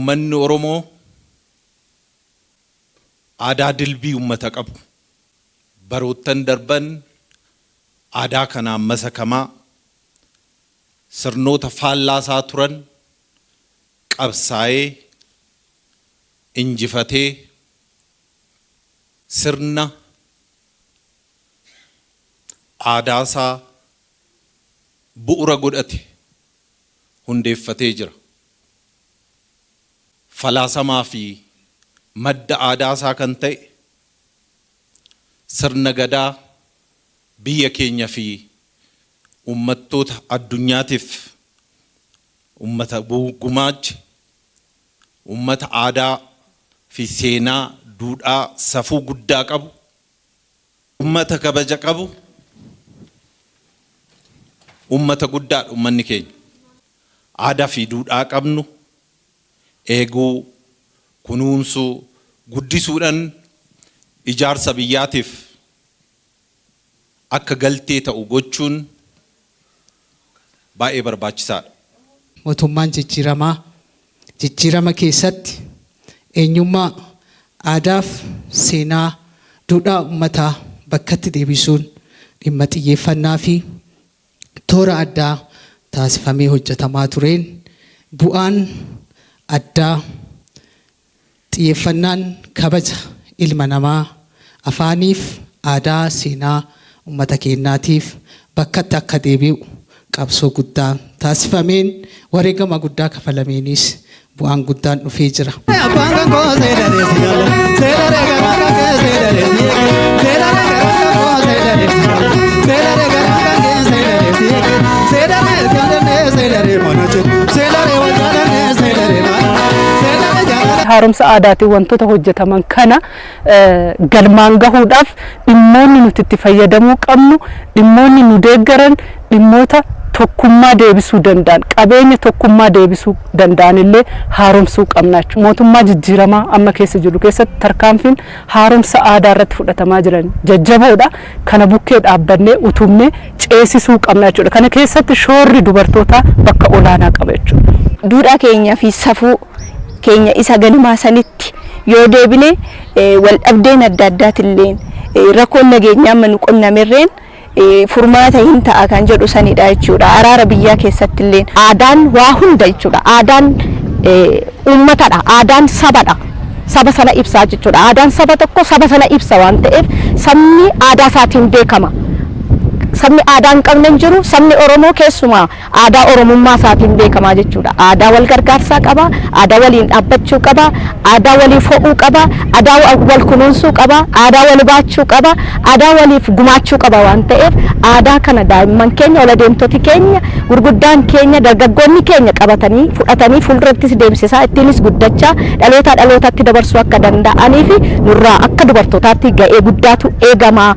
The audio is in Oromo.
ummanni Oromoo aadaa dilbii ummata qabu baroottan darban aadaa kanaan masakamaa sirnoota faallaasaa turan qabsaa'ee injifatee sirna aadaasaa bu'uura godhate hundeeffatee jira. Falaasamaa fi madda aadaasaa kan ta'e sirna gadaa biyya keenya fi ummattoota addunyaatiif ummata gumaache ummata aadaa fi seenaa duudhaa safuu guddaa qabu ummata kabaja qabu ummata guddaa ummanni keenya aadaa fi duudhaa qabnu eeguu kunuunsuu guddisuudhaan ijaarsa biyyaatiif akka galtee ta'u gochuun baay'ee barbaachisaadha. Mootummaan jijjiirama keessatti eenyummaa aadaa fi seenaa duudhaa uummataa bakkatti deebisuun dhimma xiyyeeffannaa fi toora addaa taasifamee hojjetamaa tureen bu'aan addaa xiyyeeffannaan kabaja ilma namaa afaaniif aadaa seenaa uummata keenyaatiif bakkatti akka deebi'u qabsoo guddaa taasifameen wareegama guddaa kafalameenis bu'aan guddaan dhufee jira. Haaromsa aadaatiin wantoota hojjetaman kana galmaan gahuudhaaf dhimmoonni nuti itti fayyadamuu qabnu dhimmoonni nu deeggaran dhimmoota tokkummaa deebisuu danda'an qabeenya tokkummaa deebisuu danda'an illee haaromsuu qabna. Mootummaa jijjiiramaa amma keessa jiru keessatti tarkaanfiin haaromsa aadaa irratti fudhatamaa jiran jajjaboodha. Kana bukkee dhaabbannee utubnee ceesisuu qabna jechuudha. Kana keessatti shoorri dubartootaa bakka olaanaa qaba jechuudha. Duudhaa keenya fi safuu keenya isa ganamaa sanitti yoo deebine wal dhabdeen adda addaatillee rakkoon nageenyaa amma nu qunnamerreen furmaata hin ta'a kan jedhu sanidha jechuudha. Araara biyyaa keessatti illee aadaan waa hunda jechuudha. Aadaan uummatadha. Aadaan sabadha. Saba sana ibsaa jechuudha. Aadaan saba tokko saba sana ibsa waan ta'eef sabni aadaa isaatiin beekama. Sabni aadaa hin qabne hin jiru. Sabni Oromoo keessumaa aadaa Oromummaa isaatiin beekamaa jechuudha. Aadaa wal gargaarsaa qaba. Aadaa waliin dhaabbachuu qaba. Aadaa waliif ho'uu qaba. Aadaa wal kunuunsuu qaba. Aadaa wal baachuu qaba. Aadaa waliif gumaachuu qaba waan ta'eef aadaa kana daa'imman keenya wal adeemtoti keenya gurguddaan keenya dargaggoonni keenya qabatanii fudhatanii fuuldurattis deemsisaa ittiinis guddachaa dhalootaa dhalootatti dabarsuu akka danda'anii fi nurraa akka dubartootaatti ga'ee guddaatu eegama.